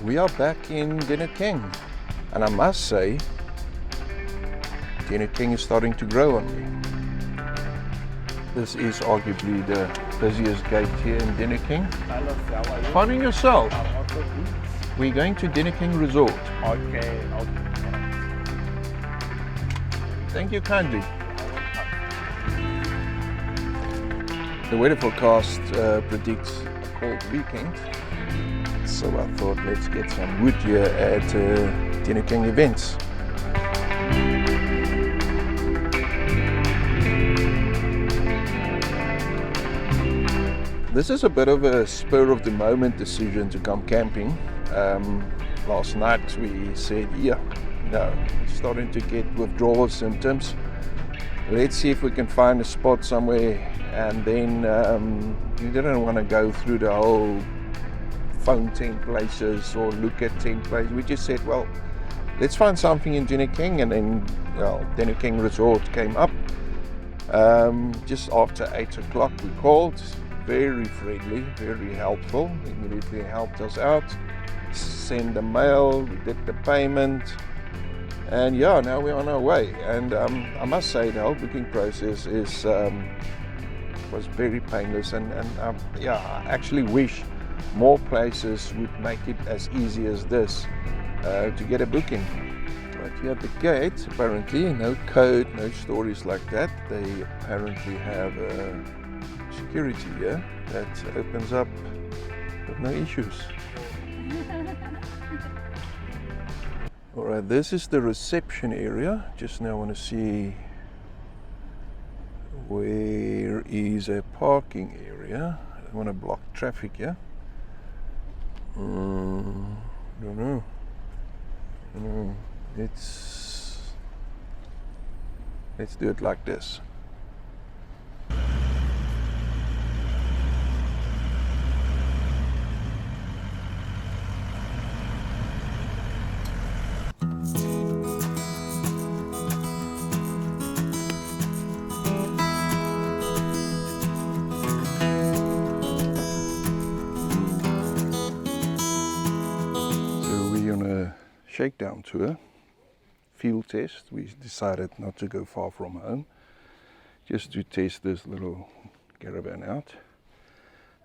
We are back in Dinokeng, and I must say, Dinokeng is starting to grow on me. This is arguably the busiest gate here in Dinokeng. Hello, sir. How are you? Finding yourself. I'm also good. We're going to Dinokeng Resort. Okay. Thank you kindly. The weather forecast predicts a cold weekend, so I thought let's get some wood here at Dinokeng events. This is a bit of a spur-of-the-moment decision to come camping. Last night we said, starting to get withdrawal symptoms. Let's see if we can find a spot somewhere, and then you didn't want to go through the whole phone 10 places or look at 10 places. We just said, well, let's find something in Dinokeng, and then Dinokeng Resort came up. Just after 8 o'clock we called. Very friendly, very helpful, immediately helped us out, send the mail, we did the payment, and now we're on our way. And I must say the whole booking process was very painless, and I actually wish more places would make it as easy as this to get a booking. Right here at the gate, apparently, no code, no stories like that. They apparently have security here that opens up with no issues. Alright, this is the reception area. Just now I want to see where is a parking area. I don't want to block traffic here. Don't know. Let's do it like this. Shakedown tour, field test. We decided not to go far from home, just to test this little caravan out.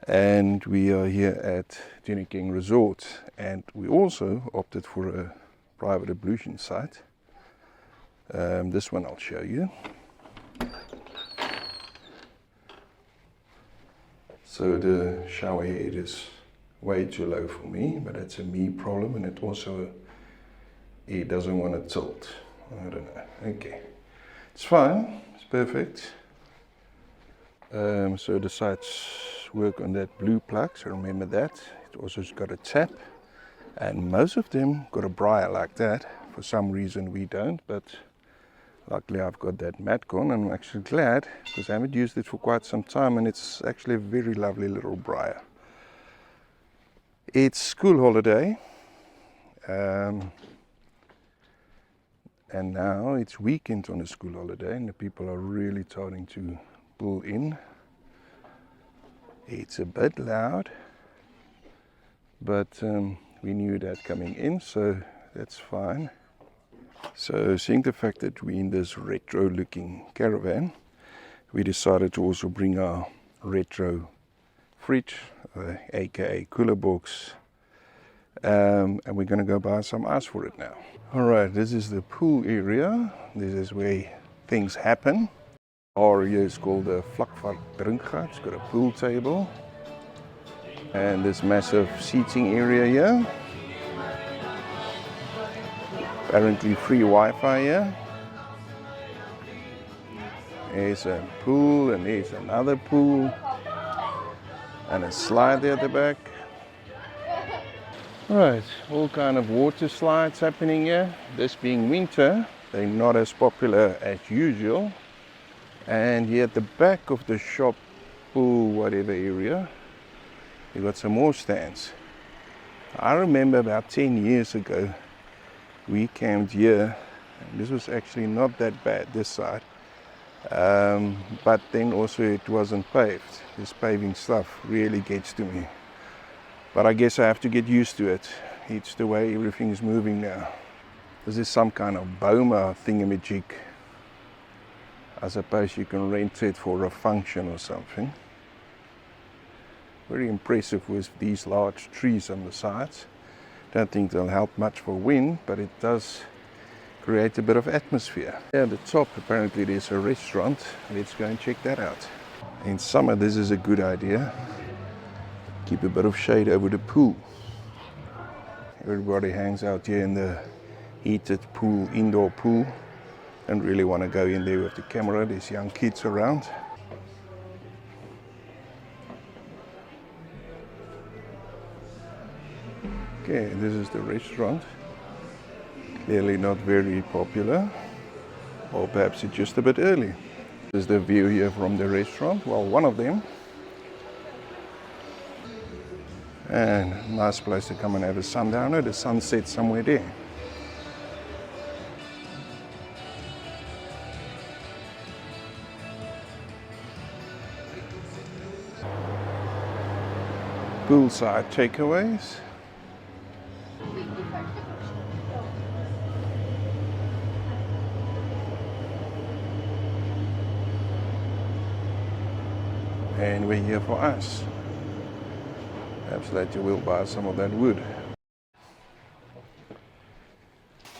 And we are here at Dinokeng Resort, and we also opted for a private ablution site. This one I'll show you. So the shower head is way too low for me, but it's a me problem, and it doesn't want to tilt. I don't know. Okay, it's fine. It's perfect. So the sides work on that blue plug, so remember that. It also's got a tap, and most of them got a briar like that. For some reason we don't, but luckily I've got that Matcon, and I'm actually glad because I haven't used it for quite some time, and it's actually a very lovely little briar. It's school holiday. And now it's weekend on a school holiday, and the people are really starting to pull in. It's a bit loud, but we knew that coming in, so that's fine. So seeing the fact that we're in this retro looking caravan, we decided to also bring our retro fridge, aka cooler box, and we're going to go buy some ice for it now. Alright, this is the pool area. This is where things happen. Our area is called the Vlakvaart Drinkgat. It's got a pool table and this massive seating area here. Apparently free Wi-Fi here. There's a pool, and there's another pool, and a slide there at the back. Right, all kind of water slides happening here. This being winter, they're not as popular as usual. And here at the back of the shop, pool, whatever area, you got some more stands. I remember about 10 years ago, we camped here, and this was actually not that bad, this side. But then also it wasn't paved. This paving stuff really gets to me. But I guess I have to get used to it. It's the way everything is moving now. This is some kind of boma thingamajig. I suppose you can rent it for a function or something. Very impressive with these large trees on the sides. Don't think they'll help much for wind, but it does create a bit of atmosphere. At the top apparently there's a restaurant. Let's go and check that out. In summer this is a good idea. Keep a bit of shade over the pool. Everybody hangs out here in the heated pool, indoor pool. Don't really want to go in there with the camera. There's young kids around. Okay, this is the restaurant. Clearly not very popular, or perhaps it's just a bit early. This is the view here from the restaurant, well, one of them. And nice place to come and have a sundowner. The sun sets somewhere there. Poolside takeaways. And we're here for us. Perhaps later we'll buy some of that wood.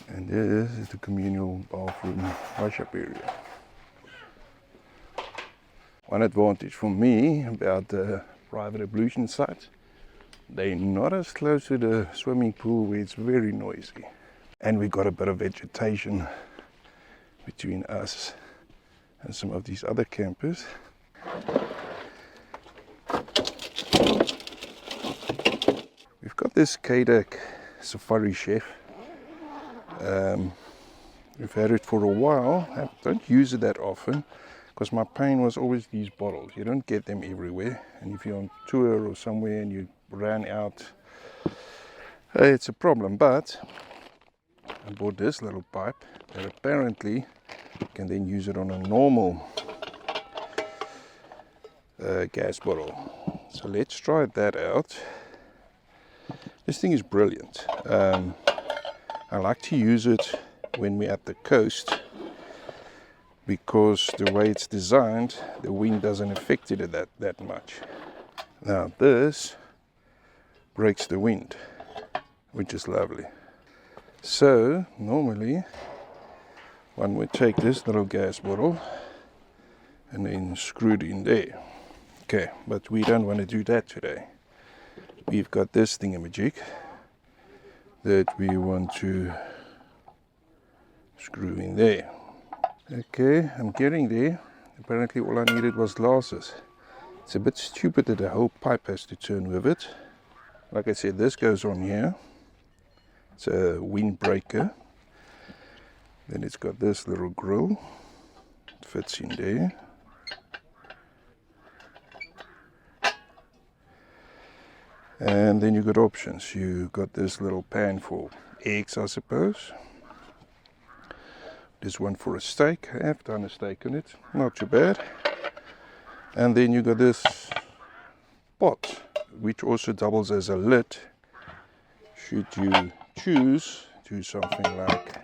And this is the communal bathroom wash-up area. One advantage for me about the private ablution sites, they're not as close to the swimming pool where it's very noisy. And we got a bit of vegetation between us and some of these other campers. We've got this Kadak Safari Chef. We've had it for a while. I don't use it that often because my pain was always these bottles. You don't get them everywhere, and if you're on tour or somewhere and you ran out, it's a problem. But I bought this little pipe that apparently you can then use it on a normal gas bottle. So let's try that out. This thing is brilliant. I like to use it when we're at the coast because the way it's designed, the wind doesn't affect it that much. Now this breaks the wind, which is lovely. So normally one would take this little gas bottle and then screw it in there. Okay, but we don't want to do that today. We've got this thingamajig that we want to screw in there. Okay, I'm getting there. Apparently all I needed was glasses. It's a bit stupid that the whole pipe has to turn with it. Like I said, this goes on here. It's a windbreaker. Then it's got this little grill. It fits in there. And then you've got options. You've got this little pan for eggs, I suppose. This one for a steak. I have done a steak on it. Not too bad. And then you've got this pot, which also doubles as a lid. Should you choose to do something like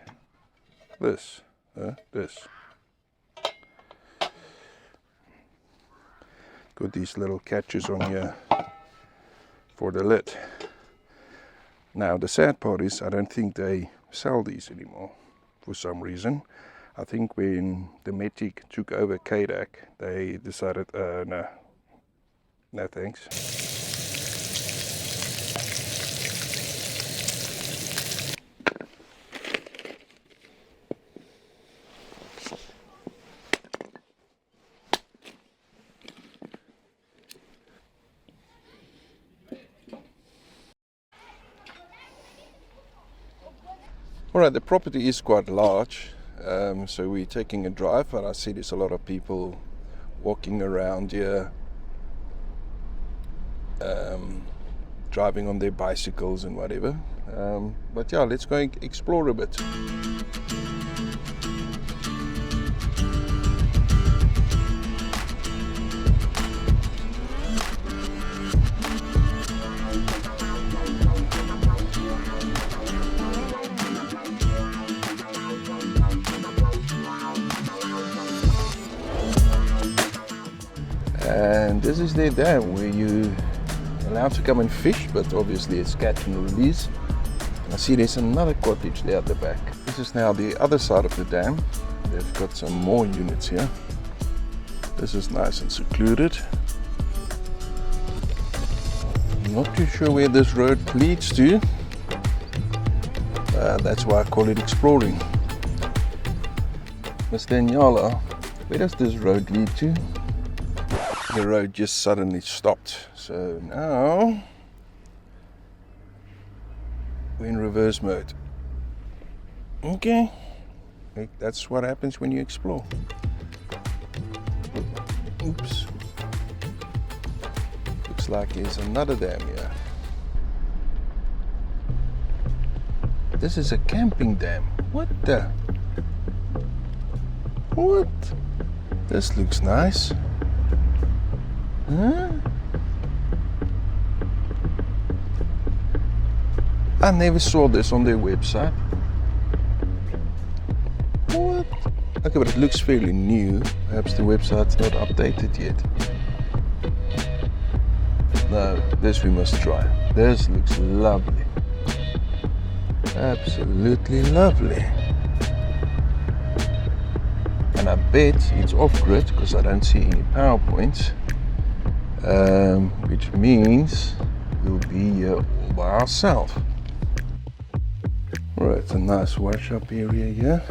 this. Got these little catches on here for the lid. Now the sad part is I don't think they sell these anymore for some reason. I think when the Matic took over Kadak, they decided no thanks. Alright, the property is quite large, so we're taking a drive, but I see there's a lot of people walking around here, driving on their bicycles and whatever. But yeah, let's go and explore a bit. this is their dam where you allowed to come and fish, but obviously it's catch and release. I see there's another cottage there at the back. This is now the other side of the dam. They've got some more units here. This is nice and secluded. Not too sure where this road leads to. That's why I call it exploring. Mr. Nyala, where does this road lead to? The road just suddenly stopped. So now we're in reverse mode. Okay, that's what happens when you explore. Oops. Looks like there's another dam here. This is a camping dam. What the? What? This looks nice. Huh? I never saw this on their website. What? Okay, but it looks fairly new. Perhaps the website's not updated yet. No, this we must try. This looks lovely. Absolutely lovely. And I bet it's off-grid because I don't see any power points. Which means we'll be here all by ourselves. Right, a nice wash-up area here.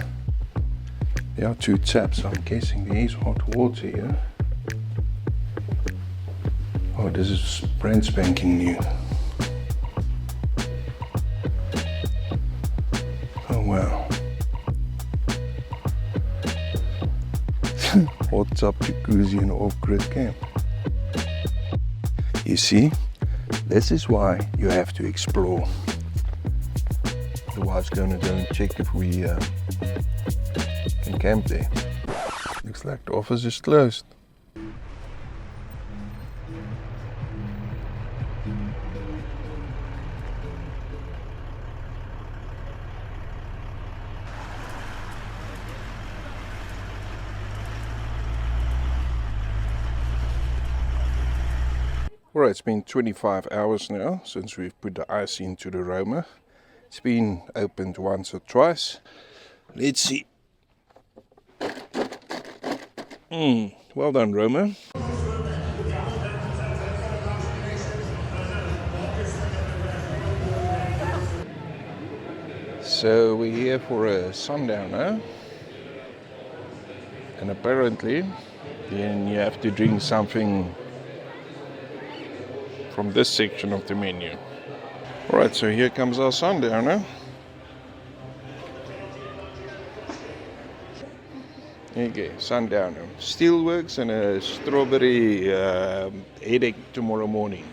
There are two taps, so I'm guessing there is hot water here. Oh, this is brand spanking new. Oh wow. Hot tub jacuzzi in off-grid camp. You see, this is why you have to explore. The wife's going to go and check if we can camp there. Looks like the office is closed. Alright, it's been 25 hours now since we've put the ice into the Roma. It's been opened once or twice. Let's see. Well done, Roma. So we're here for a sundowner. And apparently, then you have to drink something from this section of the menu. Alright, so here comes our sundowner. Okay, sundowner. Steelworks and a strawberry headache tomorrow morning.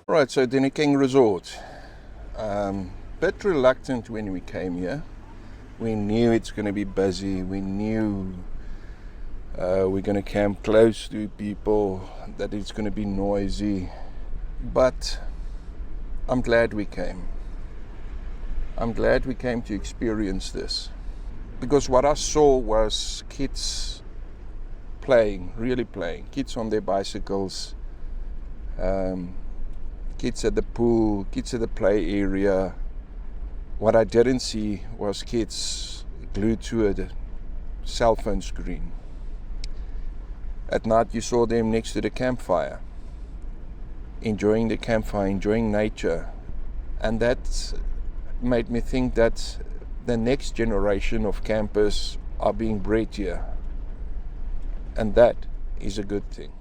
Alright, so Dinokeng Resort. Bit reluctant when we came here. We knew it's going to be busy. We knew we're going to camp close to people, that it's going to be noisy. But I'm glad we came. I'm glad we came to experience this. Because what I saw was kids playing, really playing. Kids on their bicycles, kids at the pool, kids at the play area. What I didn't see was kids glued to a cell phone screen. At night you saw them next to the campfire, enjoying the campfire, enjoying nature. And that made me think that the next generation of campers are being bred here. And that is a good thing.